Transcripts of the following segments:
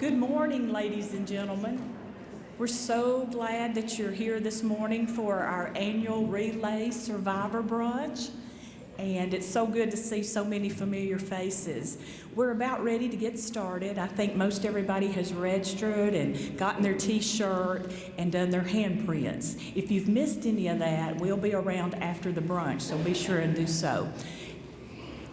Good morning, ladies and gentlemen. We're so glad that you're here this morning for our annual Relay Survivor Brunch. And it's so good to see so many familiar faces. We're about ready to get started. I think most everybody has registered and gotten their t-shirt and done their handprints. If you've missed any of that, we'll be around after the brunch, so be sure and do so.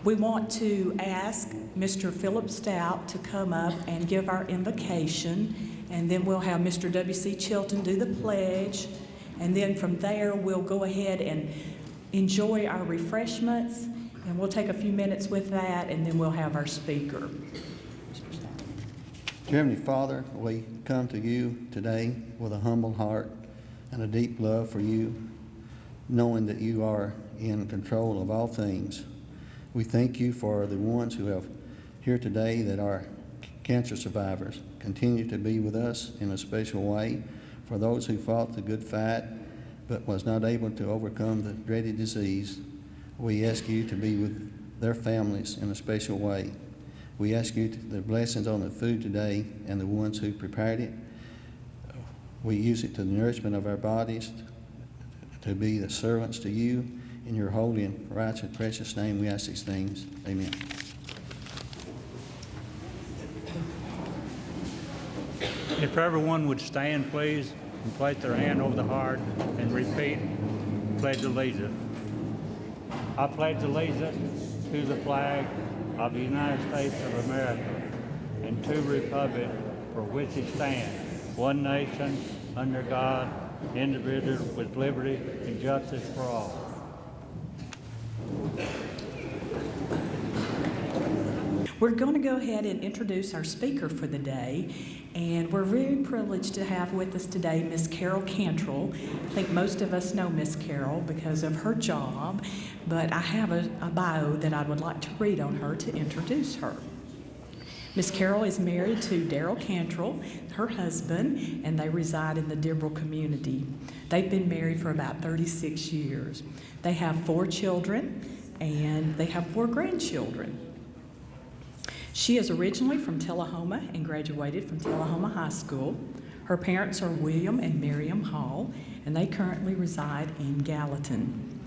We want to ask Mr. Philip Stout to come up and give our invocation, and then we'll have Mr. W.C. Chilton do the pledge, and then from there we'll go ahead and enjoy our refreshments, and we'll take a few minutes with that, and then we'll have our speaker. Dear Heavenly Father, we come to you today with a humble heart and a deep love for you, knowing that you are in control of all things. We thank you for the ones who have here today that are cancer survivors. Continue to be with us in a special way. For those who fought the good fight but was not able to overcome the dreaded disease, we ask you to be with their families in a special way. We ask you the blessings on the food today and the ones who prepared it. We use it to the nourishment of our bodies, to be the servants to you. In your holy and righteous and precious name, we ask these things. Amen. If everyone would stand, please, and place their hand over the heart and repeat, pledge allegiance. I pledge allegiance to the flag of the United States of America and to the republic for which it stands, one nation, under God, indivisible, with liberty and justice for all. We're going to go ahead and introduce our speaker for the day, and we're very privileged to have with us today Miss Carol Cantrell. I think most of us know Miss Carol because of her job, but I have a bio that I would like to read on her to introduce her. Miss Carol is married to Daryl Cantrell, her husband, and they reside in the Dibble community. They've been married for about 36 years. They have 4 children, and they have 4 grandchildren. She is originally from Tullahoma and graduated from Tullahoma High School. Her parents are William and Miriam Hall, and they currently reside in Gallatin.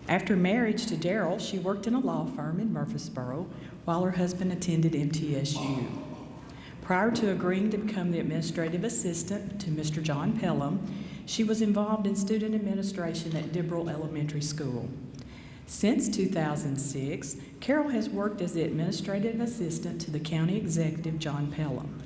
After marriage to Daryl, she worked in a law firm in Murfreesboro while her husband attended MTSU. Prior to agreeing to become the administrative assistant to Mr. John Pelham, she was involved in student administration at Dibble Elementary School. Since 2006, Carol has worked as the administrative assistant to the county executive, John Pelham.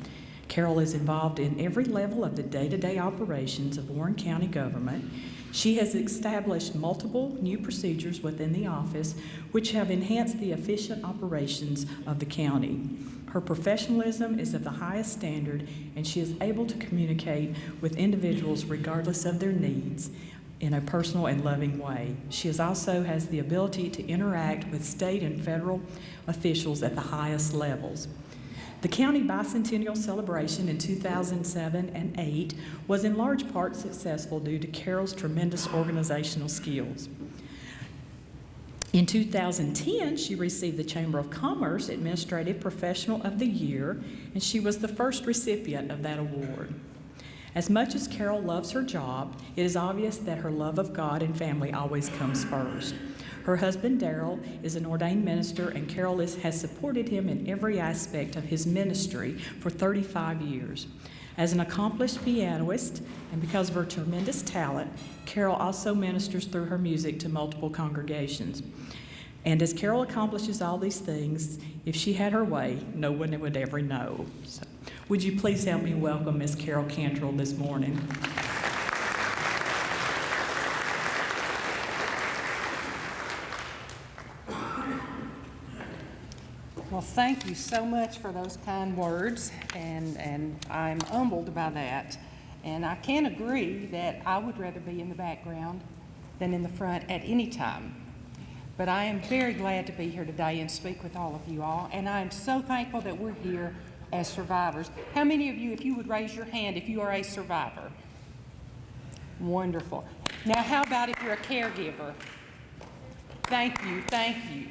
Carol is involved in every level of the day-to-day operations of Warren County government. She has established multiple new procedures within the office which have enhanced the efficient operations of the county. Her professionalism is of the highest standard, and she is able to communicate with individuals regardless of their needs in a personal and loving way. She also has the ability to interact with state and federal officials at the highest levels. The county bicentennial celebration in 2007 and 2008 was in large part successful due to Carol's tremendous organizational skills. In 2010, she received the Chamber of Commerce Administrative Professional of the Year, and she was the first recipient of that award. As much as Carol loves her job, it is obvious that her love of God and family always comes first. Her husband, Daryl, is an ordained minister, and Carol has supported him in every aspect of his ministry for 35 years. As an accomplished pianist, and because of her tremendous talent, Carol also ministers through her music to multiple congregations. And as Carol accomplishes all these things, if she had her way, no one would ever know. So, would you please help me welcome Miss Carol Cantrell this morning? Well, thank you so much for those kind words, and I'm humbled by that. And I can agree that I would rather be in the background than in the front at any time. But I am very glad to be here today and speak with all of you all, and I'm so thankful that we're here as survivors. How many of you, if you would raise your hand, if you are a survivor? Wonderful. Now, how about if you're a caregiver? Thank you, thank you,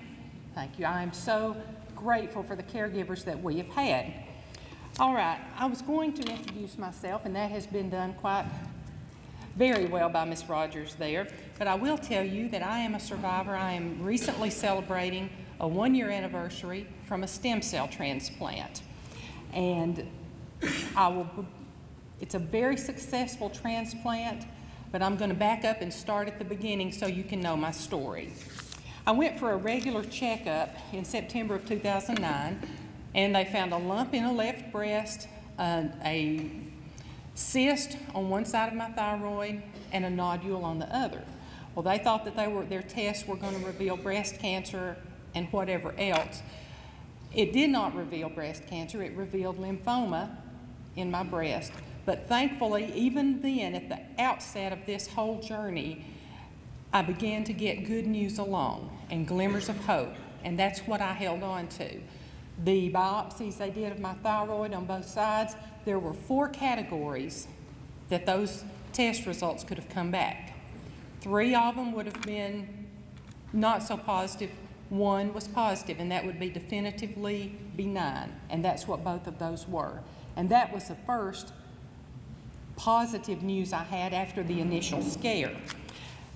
thank you. I am so grateful for the caregivers that we have had. All right, I was going to introduce myself, and that has been done quite very well by Miss Rogers there, but I will tell you that I am a survivor. I am recently celebrating a 1-year anniversary from a stem cell transplant, and it's a very successful transplant, but I'm going to back up and start at the beginning so you can know my story. I went for a regular checkup in September of 2009, and they found a lump in a left breast, a cyst on one side of my thyroid, and a nodule on the other. Well, they thought that their tests were going to reveal breast cancer and whatever else. It did not reveal breast cancer. It revealed lymphoma in my breast. But thankfully, even then, at the outset of this whole journey, I began to get good news along and glimmers of hope, and that's what I held on to. The biopsies they did of my thyroid on both sides, there were 4 categories that those test results could have come back. 3 of them would have been not so positive. 1 was positive, and that would be definitively benign, and that's what both of those were. And that was the first positive news I had after the initial scare.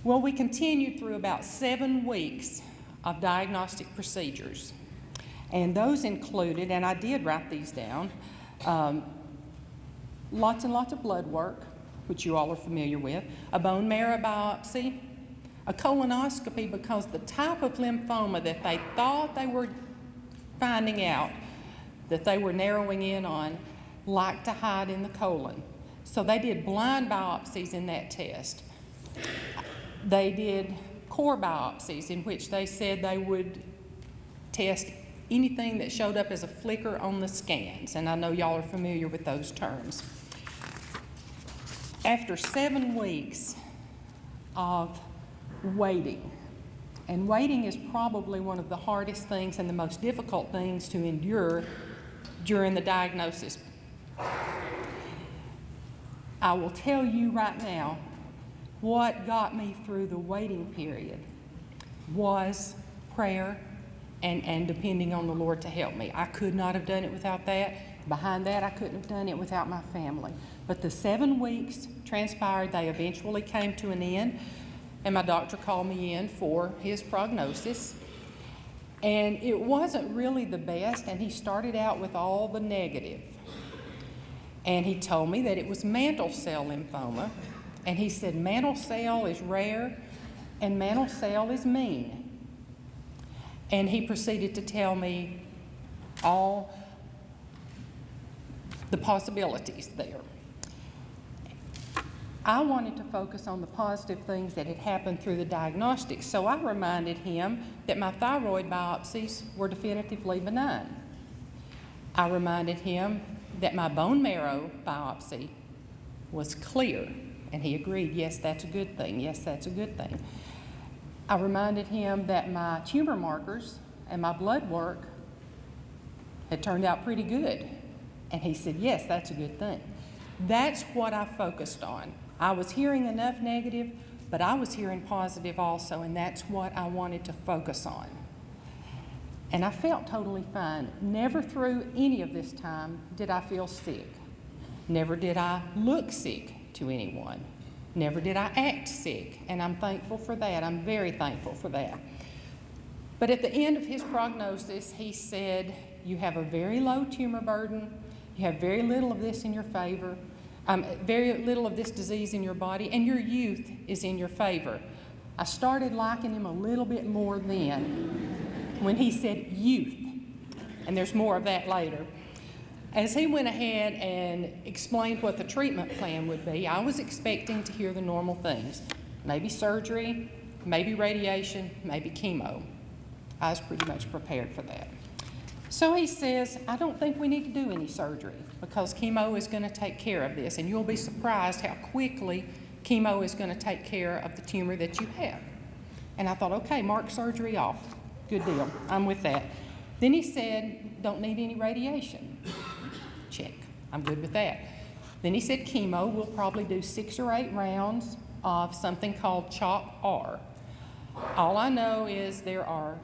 Well, we continued through about 7 weeks of diagnostic procedures, and those included, and I did write these down, lots and lots of blood work, which you all are familiar with, a bone marrow biopsy, a colonoscopy, because the type of lymphoma that they thought they were finding out, that they were narrowing in on, liked to hide in the colon. So they did blind biopsies in that test. They did core biopsies in which they said they would test anything that showed up as a flicker on the scans, and I know y'all are familiar with those terms. After 7 weeks of waiting, and waiting is probably one of the hardest things and the most difficult things to endure during the diagnosis, I will tell you right now, what got me through the waiting period was prayer and depending on the Lord to help me. I could not have done it without that. Behind that, I couldn't have done it without my family. But the 7 weeks transpired. They eventually came to an end, and my doctor called me in for his prognosis. And it wasn't really the best, and he started out with all the negative. And he told me that it was mantle cell lymphoma, and he said mantle cell is rare and mantle cell is mean. And he proceeded to tell me all the possibilities there. I wanted to focus on the positive things that had happened through the diagnostics, so I reminded him that my thyroid biopsies were definitively benign. I reminded him that my bone marrow biopsy was clear, and he agreed, yes, that's a good thing, yes, that's a good thing. I reminded him that my tumor markers and my blood work had turned out pretty good, and he said, yes, that's a good thing. That's what I focused on. I was hearing enough negative, but I was hearing positive also, and that's what I wanted to focus on. And I felt totally fine. Never through any of this time did I feel sick. Never did I look sick to anyone. Never did I act sick, and I'm thankful for that. I'm very thankful for that. But at the end of his prognosis, he said, you have a very low tumor burden, you have very little of this in your favor, very little of this disease in your body, and your youth is in your favor. I started liking him a little bit more then when he said youth, and there's more of that later. As he went ahead and explained what the treatment plan would be, I was expecting to hear the normal things. Maybe surgery, maybe radiation, maybe chemo. I was pretty much prepared for that. So he says, I don't think we need to do any surgery because chemo is going to take care of this, and you'll be surprised how quickly chemo is going to take care of the tumor that you have. And I thought, okay, mark surgery off. Good deal. I'm with that. Then he said, don't need any radiation. Check. I'm good with that. Then he said chemo. We'll probably do 6 or 8 rounds of something called CHOP-R. All I know is there are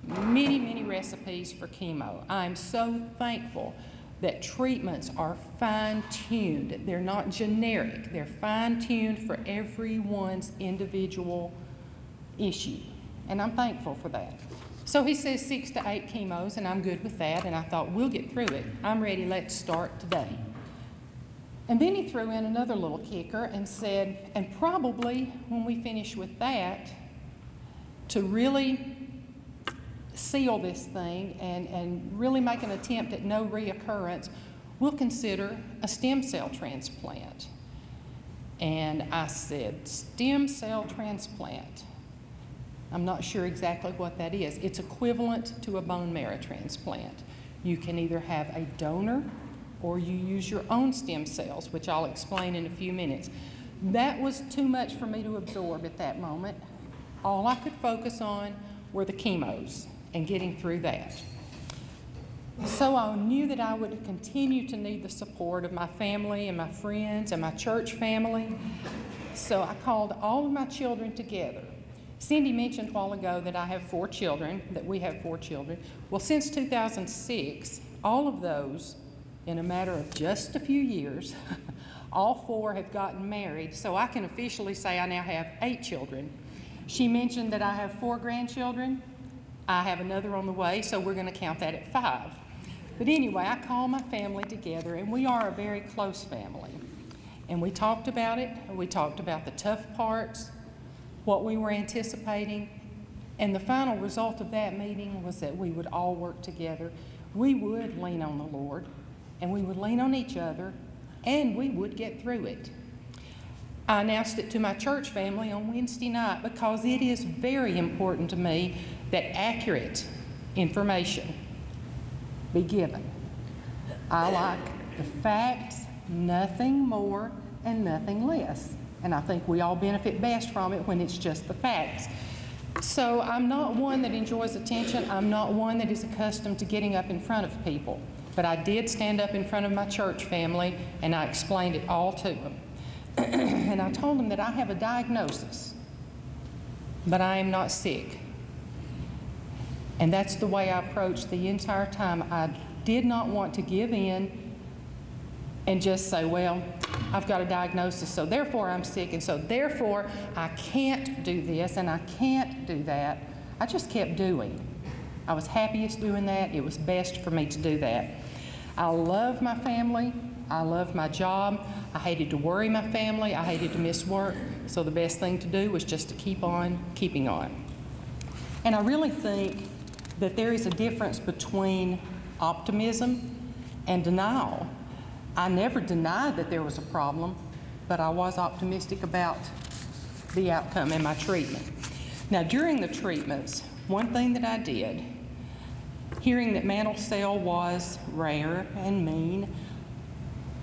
many, many recipes for chemo. I'm so thankful that treatments are fine-tuned. They're not generic. They're fine-tuned for everyone's individual issue. And I'm thankful for that. So he says 6 to 8 chemos, and I'm good with that. And I thought, we'll get through it. I'm ready. Let's start today. And then he threw in another little kicker and said, and probably when we finish with that, to really seal this thing and really make an attempt at no reoccurrence, we'll consider a stem cell transplant. And I said, stem cell transplant. I'm not sure exactly what that is. It's equivalent to a bone marrow transplant. You can either have a donor or you use your own stem cells, which I'll explain in a few minutes. That was too much for me to absorb at that moment. All I could focus on were the chemos and getting through that. So I knew that I would continue to need the support of my family and my friends and my church family. So I called all of my children together. Cindy mentioned a while ago that I have 4 children, that we have 4 children. Well, since 2006, all of those, in a matter of just a few years, all 4 have gotten married. So I can officially say I now have 8 children. She mentioned that I have 4 grandchildren. I have another on the way, so we're going to count that at 5. But anyway, I called my family together, and we are a very close family. And we talked about it. We talked about the tough parts, what we were anticipating. And the final result of that meeting was that we would all work together. We would lean on the Lord, and we would lean on each other, and we would get through it. I announced it to my church family on Wednesday night because it is very important to me that accurate information be given. I like the facts, nothing more and nothing less. And I think we all benefit best from it when it's just the facts. So I'm not one that enjoys attention. I'm not one that is accustomed to getting up in front of people. But I did stand up in front of my church family and I explained it all to them. And I told them that I have a diagnosis, but I am not sick. And that's the way I approached the entire time. I did not want to give in and just say, well, I've got a diagnosis, so therefore I'm sick, and so therefore I can't do this and I can't do that. I just kept doing. I was happiest doing that. It was best for me to do that. I love my family. I love my job. I hated to worry my family. I hated to miss work. So the best thing to do was just to keep on keeping on. And I really think that there is a difference between optimism and denial. I never denied that there was a problem, but I was optimistic about the outcome in my treatment. Now, during the treatments, one thing that I did, hearing that mantle cell was rare and mean,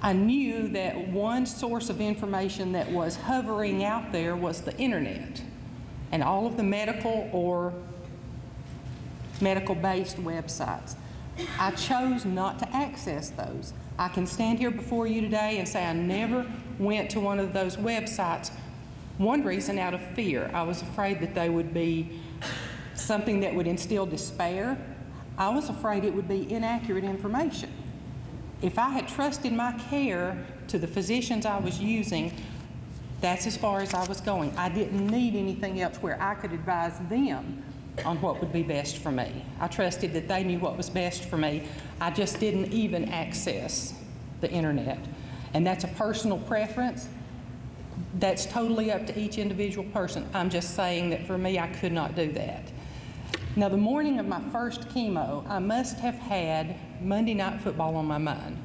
I knew that one source of information that was hovering out there was the internet and all of the medical or medical-based websites. I chose not to access those. I can stand here before you today and say I never went to one of those websites. One reason, out of fear. I was afraid that they would be something that would instill despair. I was afraid it would be inaccurate information. If I had trusted my care to the physicians I was using, that's as far as I was going. I didn't need anything else where I could advise them on what would be best for me. I trusted that they knew what was best for me. I just didn't even access the internet. And that's a personal preference. That's totally up to each individual person. I'm just saying that for me, I could not do that. Now, the morning of my first chemo, I must have had Monday Night Football on my mind.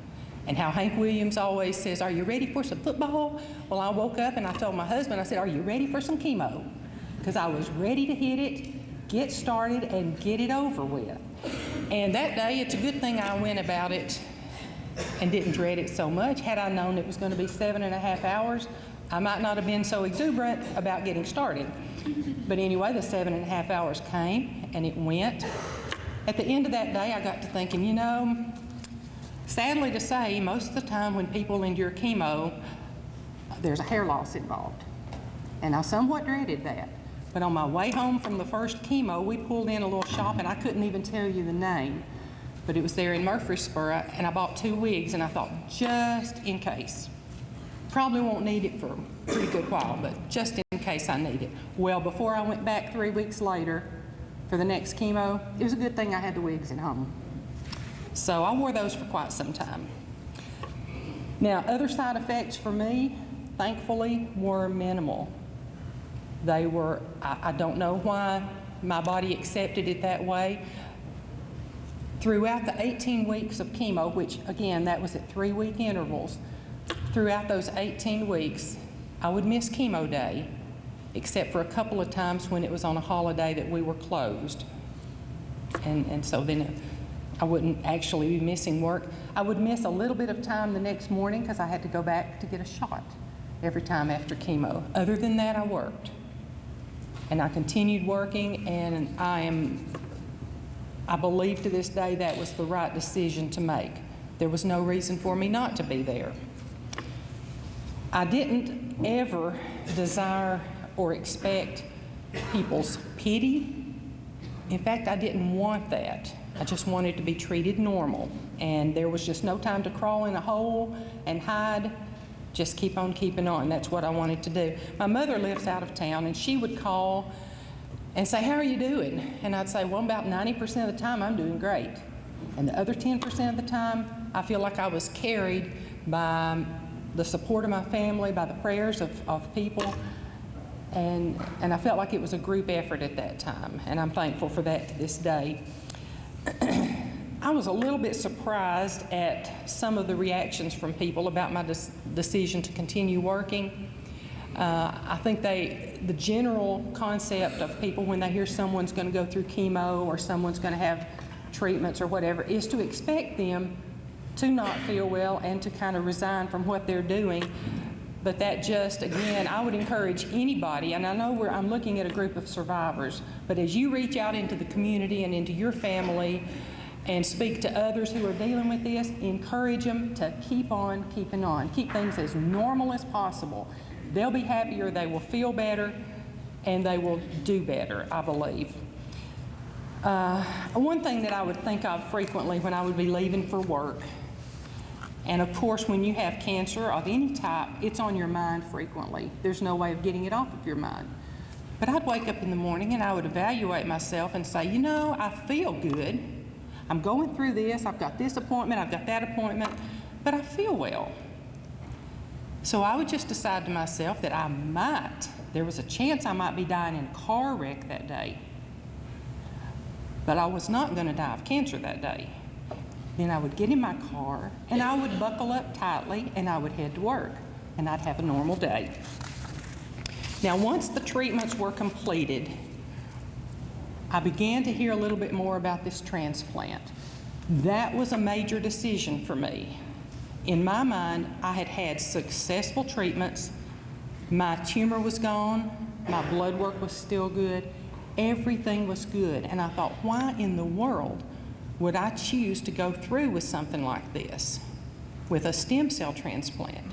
And how Hank Williams always says, "Are you ready for some football?" Well, I woke up and I told my husband, I said, "Are you ready for some chemo?" Because I was ready to hit it, get started, and get it over with. And that day, it's a good thing I went about it and didn't dread it so much. Had I known it was going to be 7.5 hours, I might not have been so exuberant about getting started. But anyway, the 7.5 hours came and it went. At the end of that day, I got to thinking, you know, sadly to say, most of the time when people endure chemo, there's a hair loss involved. And I somewhat dreaded that. But on my way home from the first chemo, we pulled in a little shop, and I couldn't even tell you the name. but it was there in Murfreesboro, and I bought 2 wigs, and I thought, just in case. Probably won't need it for a pretty good while, but just in case I need it. Well, before I went back 3 weeks later for the next chemo, it was a good thing I had the wigs at home. So I wore those for quite some time. Now, other side effects for me, thankfully, were minimal. They were, I don't know why my body accepted it that way. Throughout the 18 weeks of chemo, which again, that was at 3-week intervals, throughout those 18 weeks, I would miss chemo day, except for a couple of times when it was on a holiday that we were closed. And so then I wouldn't actually be missing work. I would miss a little bit of time the next morning because I had to go back to get a shot every time after chemo. Other than that, I worked. And I continued working, and I believe to this day that was the right decision to make. There was no reason for me not to be there. I didn't ever desire or expect people's pity. In fact, I didn't want that. I just wanted to be treated normal. And there was just no time to crawl in a hole and hide. Just keep on keeping on. That's what I wanted to do. My mother lives out of town, and she would call and say, "How are you doing?" And I'd say, "Well, about 90% of the time, I'm doing great." And the other 10% of the time, I feel like I was carried by the support of my family, by the prayers of people. And I felt like it was a group effort at that time, and I'm thankful for that to this day. I was a little bit surprised at some of the reactions from people about my decision to continue working. I think the general concept of people when they hear someone's going to go through chemo or someone's going to have treatments or whatever is to expect them to not feel well and to kind of resign from what they're doing. But that just, again, I would encourage anybody, and I know I'm looking at a group of survivors, but as you reach out into the community and into your family and speak to others who are dealing with this, encourage them to keep on keeping on. Keep things as normal as possible. They'll be happier, they will feel better, and they will do better, I believe. One thing that I would think of frequently when I would be leaving for work, and of course when you have cancer of any type, it's on your mind frequently. There's no way of getting it off of your mind. But I'd wake up in the morning and I would evaluate myself and say, you know, I feel good. I'm going through this, I've got this appointment, I've got that appointment, but I feel well. So I would just decide to myself that there was a chance I might be dying in a car wreck that day. But I was not going to die of cancer that day. Then I would get in my car and I would buckle up tightly and I would head to work and I'd have a normal day. Now, once the treatments were completed, I began to hear a little bit more about this transplant. That was a major decision for me. In my mind, I had had successful treatments. My tumor was gone. My blood work was still good. Everything was good. And I thought, why in the world would I choose to go through with something like this, with a stem cell transplant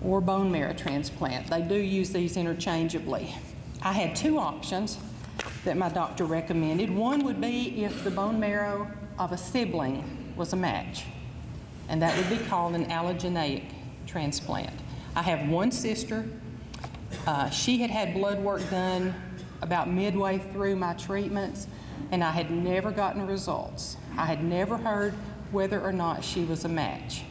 or bone marrow transplant? They do use these interchangeably. I had 2 options that my doctor recommended. One would be if the bone marrow of a sibling was a match, and that would be called an allogeneic transplant. I have one sister. She had had blood work done about midway through my treatments, and I had never gotten results. I had never heard whether or not she was a match.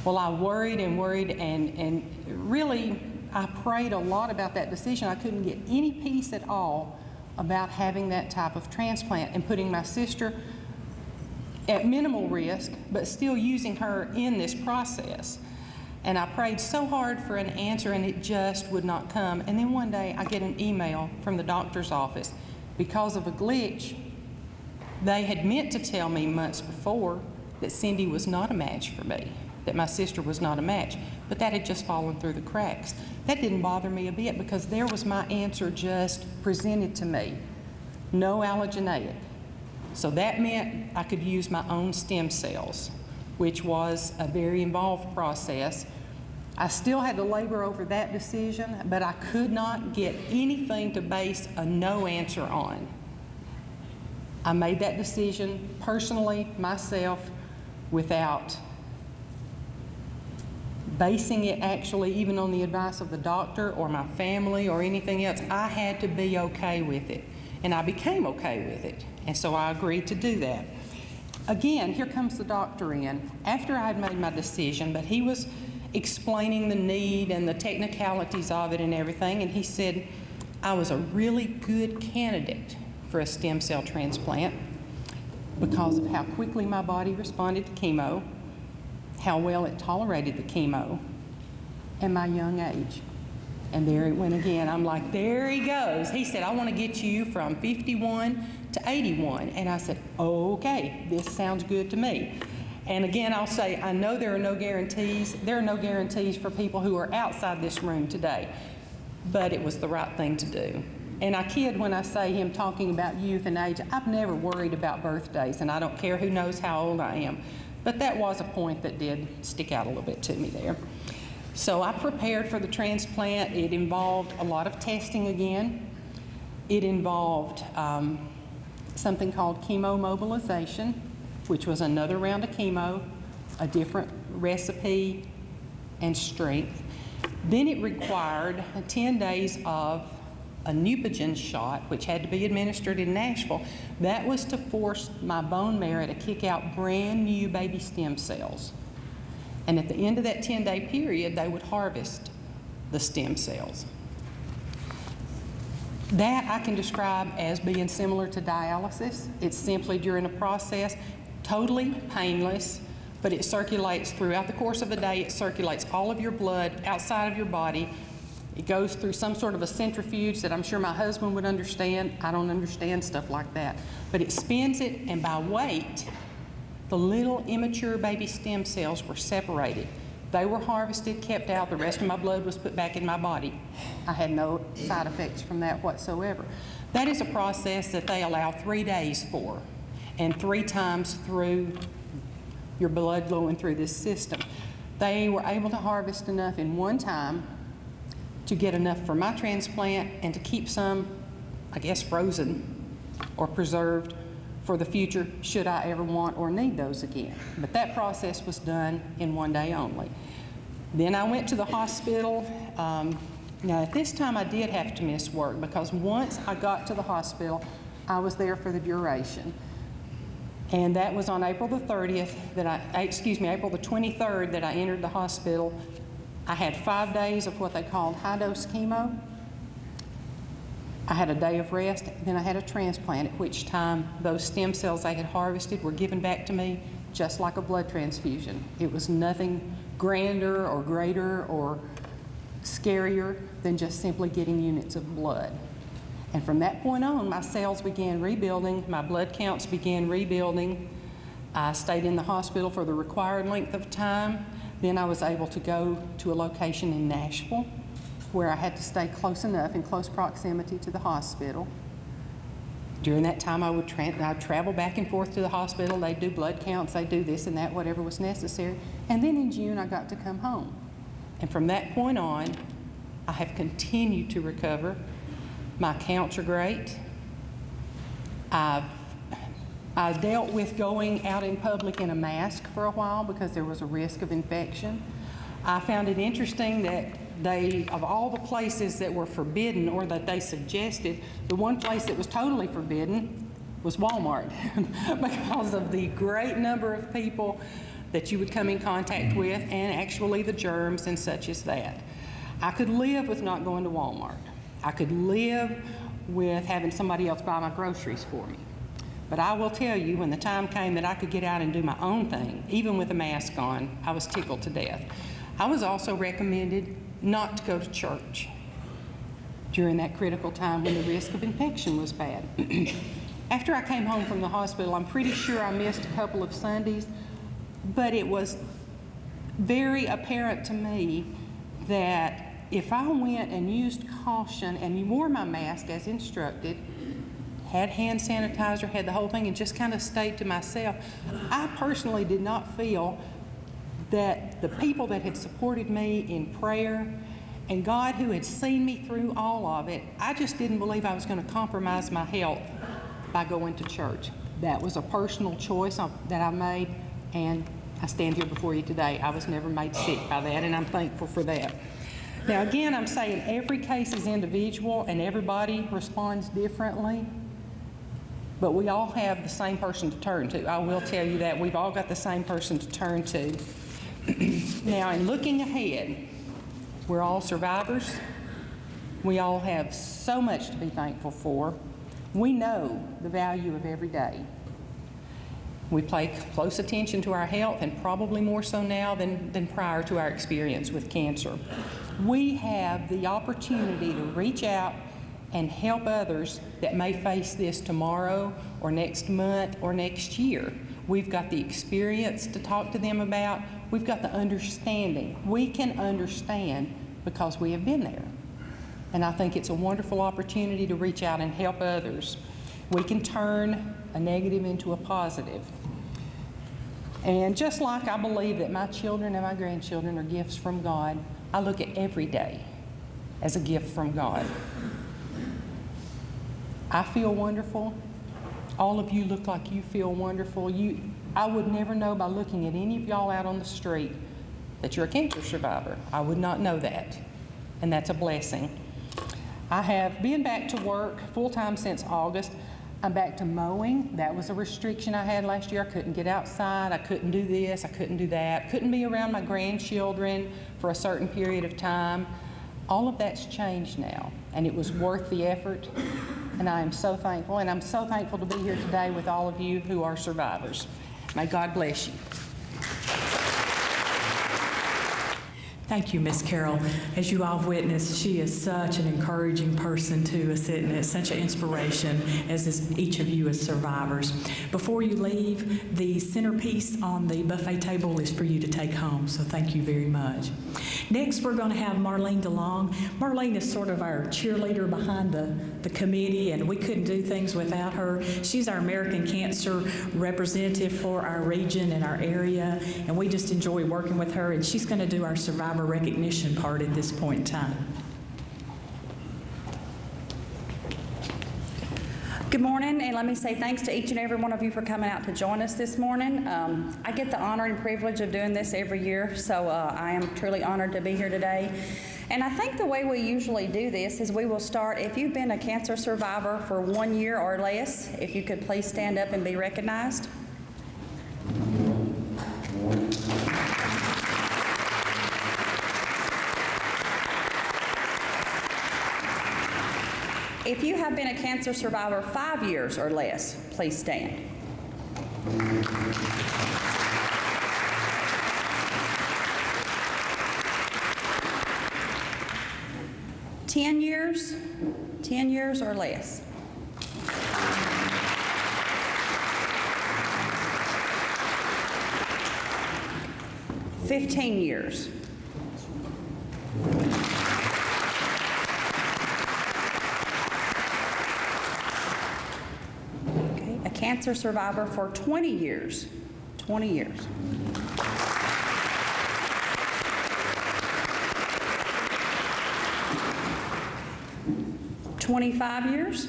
Well, I worried and worried, and really, I prayed a lot about that decision. I couldn't get any peace at all about having that type of transplant and putting my sister at minimal risk, but still using her in this process. And I prayed so hard for an answer, and it just would not come. And then one day I get an email from the doctor's office. Because of a glitch, they had meant to tell me months before that Cindy was not a match for me, that my sister was not a match, but that had just fallen through the cracks. That didn't bother me a bit because there was my answer just presented to me. No allogeneic. So that meant I could use my own stem cells, which was a very involved process. I still had to labor over that decision, but I could not get anything to base a no answer on. I made that decision personally, myself, without basing it actually even on the advice of the doctor or my family or anything else. I had to be okay with it, and I became okay with it, and so I agreed to do that. Again, here comes the doctor in after I had made my decision, but he was explaining the need and the technicalities of it and everything, and he said I was a really good candidate for a stem cell transplant because of how quickly my body responded to chemo, how well it tolerated the chemo, and my young age. And there it went again. I'm like, there he goes. He said, I want to get you from 51 to 81. And I said, okay, this sounds good to me. And again, I'll say, I know there are no guarantees. There are no guarantees for people who are outside this room today, but it was the right thing to do. And I kid when I say him talking about youth and age. I've never worried about birthdays, and I don't care who knows how old I am. But that was a point that did stick out a little bit to me there. So I prepared for the transplant. It involved a lot of testing again. It involved something called chemomobilization, which was another round of chemo, a different recipe and strength. Then it required 10 days of a Neupogen shot, which had to be administered in Nashville. That was to force my bone marrow to kick out brand new baby stem cells. And at the end of that 10-day period, they would harvest the stem cells. That I can describe as being similar to dialysis. It's simply during a process, totally painless, but it circulates throughout the course of the day. It circulates all of your blood outside of your body. It goes through some sort of a centrifuge that I'm sure my husband would understand. I don't understand stuff like that. But it spins it, and by weight, the little immature baby stem cells were separated. They were harvested, kept out. The rest of my blood was put back in my body. I had no side effects from that whatsoever. That is a process that they allow 3 days for, and 3 times through your blood going through this system. They were able to harvest enough in one time to get enough for my transplant and to keep some, I guess, frozen or preserved for the future should I ever want or need those again. But that process was done in 1 day only. Then I went to the hospital. Now at this time I did have to miss work because once I got to the hospital, I was there for the duration. And that was on April the 30th April the 23rd that I entered the hospital. I had 5 days of what they called high-dose chemo. I had a day of rest, then I had a transplant, at which time those stem cells I had harvested were given back to me just like a blood transfusion. It was nothing grander or greater or scarier than just simply getting units of blood. And from that point on, my cells began rebuilding, my blood counts began rebuilding. I stayed in the hospital for the required length of time. Then I was able to go to a location in Nashville where I had to stay close enough, in close proximity to the hospital. During that time, I would travel back and forth to the hospital. They'd do blood counts, they'd do this and that, whatever was necessary. And then in June, I got to come home. And from that point on, I have continued to recover. My counts are great. I dealt with going out in public in a mask for a while because there was a risk of infection. I found it interesting that of all the places that were forbidden or that they suggested, the one place that was totally forbidden was Walmart because of the great number of people that you would come in contact with and actually the germs and such as that. I could live with not going to Walmart. I could live with having somebody else buy my groceries for me. But I will tell you, when the time came that I could get out and do my own thing, even with a mask on, I was tickled to death. I was also recommended not to go to church during that critical time when the risk of infection was bad. After I came home from the hospital, I'm pretty sure I missed a couple of Sundays, but it was very apparent to me that if I went and used caution and wore my mask as instructed, had hand sanitizer, had the whole thing, and just kind of stayed to myself, I personally did not feel that the people that had supported me in prayer and God who had seen me through all of it, I just didn't believe I was going to compromise my health by going to church. That was a personal choice that I made, and I stand here before you today. I was never made sick by that, and I'm thankful for that. Now, again, I'm saying every case is individual, and everybody responds differently, but we all have the same person to turn to. I will tell you that. We've all got the same person to turn to. Now, in looking ahead, we're all survivors. We all have so much to be thankful for. We know the value of every day. We pay close attention to our health, and probably more so now than prior to our experience with cancer. We have the opportunity to reach out and help others that may face this tomorrow or next month or next year. We've got the experience to talk to them about. We've got the understanding. We can understand because we have been there. And I think it's a wonderful opportunity to reach out and help others. We can turn a negative into a positive. And just like I believe that my children and my grandchildren are gifts from God, I look at every day as a gift from God. I feel wonderful. All of you look like you feel wonderful. I would never know by looking at any of y'all out on the street that you're a cancer survivor. I would not know that, and that's a blessing. I have been back to work full-time since August. I'm back to mowing. That was a restriction I had last year. I couldn't get outside. I couldn't do this. I couldn't do that. Couldn't be around my grandchildren for a certain period of time. All of that's changed now, and it was worth the effort, and I am so thankful. And I'm so thankful to be here today with all of you who are survivors. May God bless you. Thank you, Miss Carol. As you all have witnessed, she is such an encouraging person to us, and it's such an inspiration, as is each of you as survivors. Before you leave, the centerpiece on the buffet table is for you to take home, so thank you very much. Next, we're going to have Marlene DeLong. Marlene is sort of our cheerleader behind the committee, and we couldn't do things without her. She's our American Cancer representative for our region and our area, and we just enjoy working with her, and she's going to do our survivor recognition part at this point in time. Good morning, and let me say thanks to each and every one of you for coming out to join us this morning. I get the honor and privilege of doing this every year, so I am truly honored to be here today. And I think the way we usually do this is we will start, if you've been a cancer survivor for 1 year or less, if you could please stand up and be recognized. If you have been a cancer survivor 5 years or less, please stand. $10 years or less. $15 years. Cancer survivor for 20 years. 20 years. $25 years.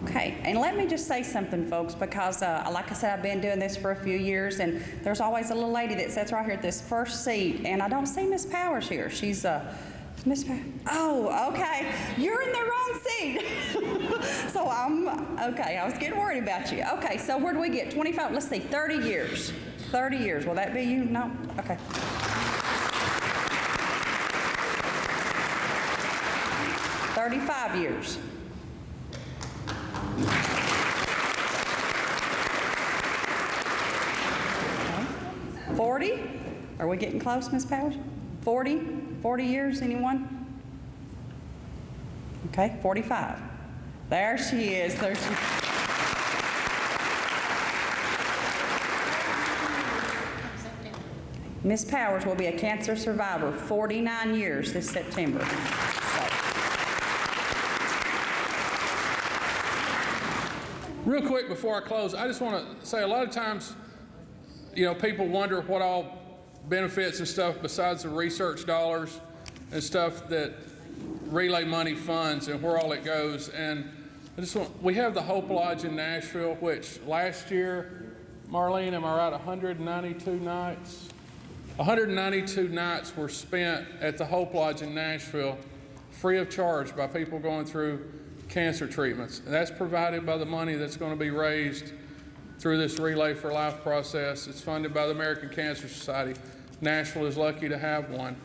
Okay, and let me just say something, folks, because like I said, I've been doing this for a few years, and there's always a little lady that sits right here at this first seat, and I don't see Miss Powers here. She's Miss Powers. Oh, okay. You're in the wrong seat. So okay, I was getting worried about you. Okay, so where do we get? 25, let's see, 30 years. 30 years. Will that be you? No? Okay. 35 years. 40? Are we getting close, Ms. Powers? 40? 40 years, anyone? Okay, 45. There she is. There she is. Ms. Powers will be a cancer survivor, 49 years this September. Real quick before I close, I just want to say a lot of times, you know, people wonder what all benefits and stuff besides the research dollars and stuff that Relay money funds and where all it goes. And we have the Hope Lodge in Nashville, which last year, Marlene, am I right, 192 nights? 192 nights were spent at the Hope Lodge in Nashville free of charge by people going through cancer treatments. And that's provided by the money that's going to be raised through this Relay for Life process. It's funded by the American Cancer Society. Nashville is lucky to have one.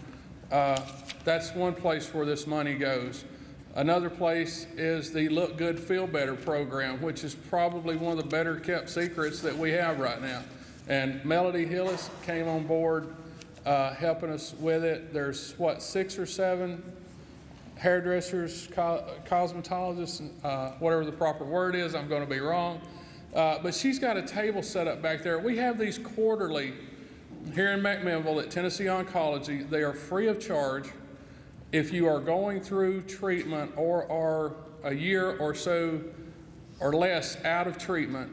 That's one place where this money goes. Another place is the Look Good, Feel Better program, which is probably one of the better kept secrets that we have right now. And Melody Hillis came on board helping us with it. There's, 6 or 7 hairdressers, cosmetologists, whatever the proper word is, I'm going to be wrong. But she's got a table set up back there. We have these quarterly here in McMinnville at Tennessee Oncology. They are free of charge. If you are going through treatment or are a year or so or less out of treatment,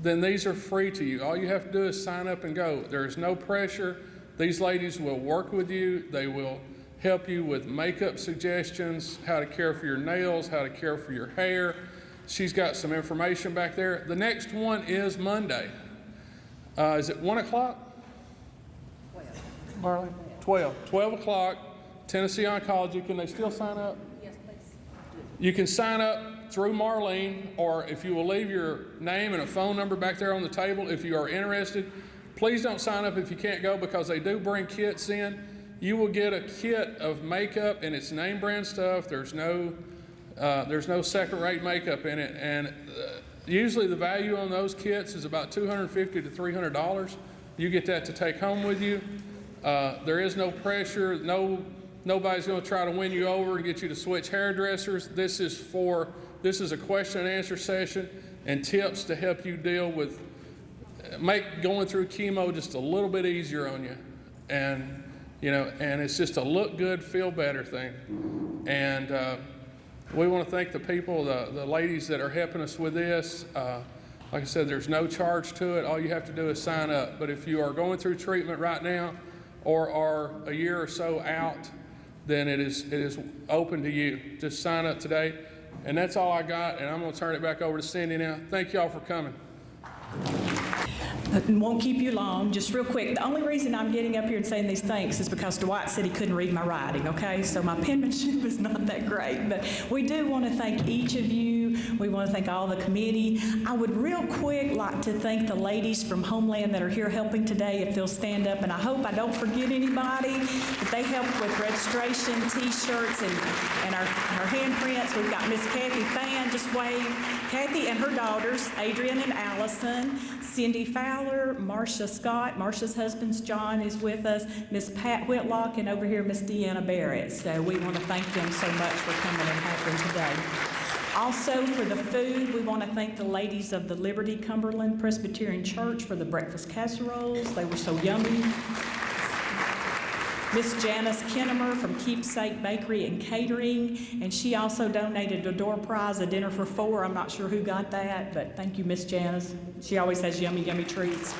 then these are free to you. All you have to do is sign up and go. There is no pressure. These ladies will work with you. They will help you with makeup suggestions, how to care for your nails, how to care for your hair. She's got some information back there. The next one is Monday. Is it 1 o'clock? 12. Marlene? 12. 12 o'clock, Tennessee Oncology. Can they still sign up? Yes, please. You can sign up through Marlene, or if you will leave your name and a phone number back there on the table if you are interested. Please don't sign up if you can't go, because they do bring kits in. You will get a kit of makeup, and it's name brand stuff. There's no second-rate makeup in it, and usually the value on those kits is about $250 to $300. You get that to take home with you. There is no pressure. Nobody's going to try to win you over and get you to switch hairdressers. This is a question and answer session and tips to help you deal with, make going through chemo just a little bit easier on you. And and it's just a look good, feel better thing. And we want to thank the people, the ladies that are helping us with this. Like I said, there's no charge to it. All you have to do is sign up. But if you are going through treatment right now or are a year or so out, then it is open to you. Just sign up today. And that's all I got, and I'm going to turn it back over to Cindy now. Thank you all for coming. Won't keep you long, just real quick. The only reason I'm getting up here and saying these thanks is because Dwight said he couldn't read my writing, okay? So my penmanship is not that great, but we do want to thank each of you. We want to thank all the committee. I would real quick like to thank the ladies from Homeland that are here helping today, if they'll stand up, and I hope I don't forget anybody, but they helped with registration, T-shirts, and our handprints. We've got Miss Kathy Fan, just wave. Kathy and her daughters, Adrian and Allison, Cindy Fowler, Marcia Scott. Marcia's husband, John, is with us. Miss Pat Whitlock, and over here, Miss Deanna Barrett. So we want to thank them so much for coming and helping today. Also, for the food, we want to thank the ladies of the Liberty Cumberland Presbyterian Church for the breakfast casseroles. They were so yummy. Miss Janice Kinnemer from Keepsake Bakery and Catering, and she also donated a door prize, a dinner for 4. I'm not sure who got that, but thank you, Miss Janice. She always has yummy, yummy treats.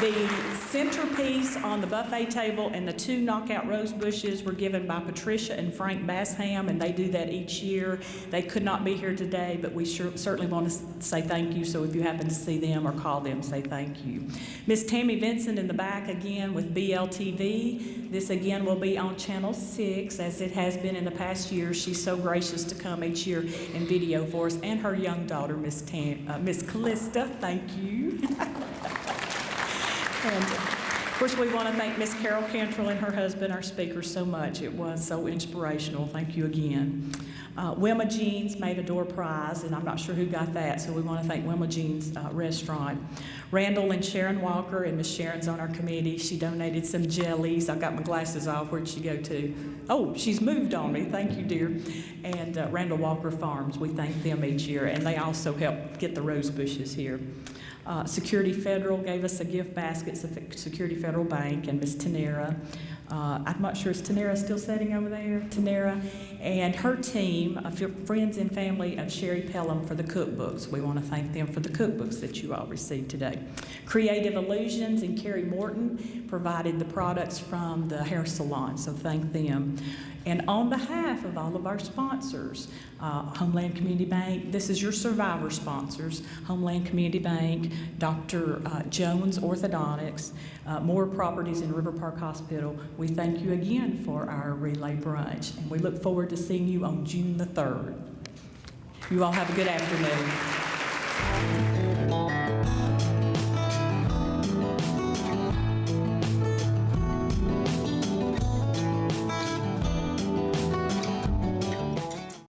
The centerpiece on the buffet table and the 2 knockout rose bushes were given by Patricia and Frank Bassham, and they do that each year. They could not be here today, but we certainly want to say thank you, so if you happen to see them or call them, say thank you. Miss Tammy Vincent in the back again with BLTV. This again will be on Channel 6, as it has been in the past years. She's so gracious to come each year and video for us, and her young daughter, Miss Callista. Thank you. And of course, we want to thank Miss Carol Cantrell and her husband, our speakers, so much. It was so inspirational. Thank you again. Wilma Jean's made a door prize, and I'm not sure who got that, so we want to thank Wilma Jean's restaurant. Randall and Sharon Walker, and Miss Sharon's on our committee. She donated some jellies. I got my glasses off. Where'd she go to? Oh, she's moved on me. Thank you, dear. And Randall Walker Farms, we thank them each year, and they also help get the rose bushes here. Security Federal gave us a gift basket, Security Federal Bank, and Miss Tenera. I'm not sure, is Tanera still sitting over there? Tanera and her team of friends and family of Sherry Pelham for the cookbooks. We want to thank them for the cookbooks that you all received today. Creative Illusions and Carrie Morton provided the products from the hair salon, so thank them. And on behalf of all of our sponsors, Homeland Community Bank, this is your survivor sponsors, Homeland Community Bank, Dr. Jones Orthodontics, Moore Properties and River Park Hospital, we thank you again for our relay brunch, and we look forward to seeing you on June the 3rd. You all have a good afternoon.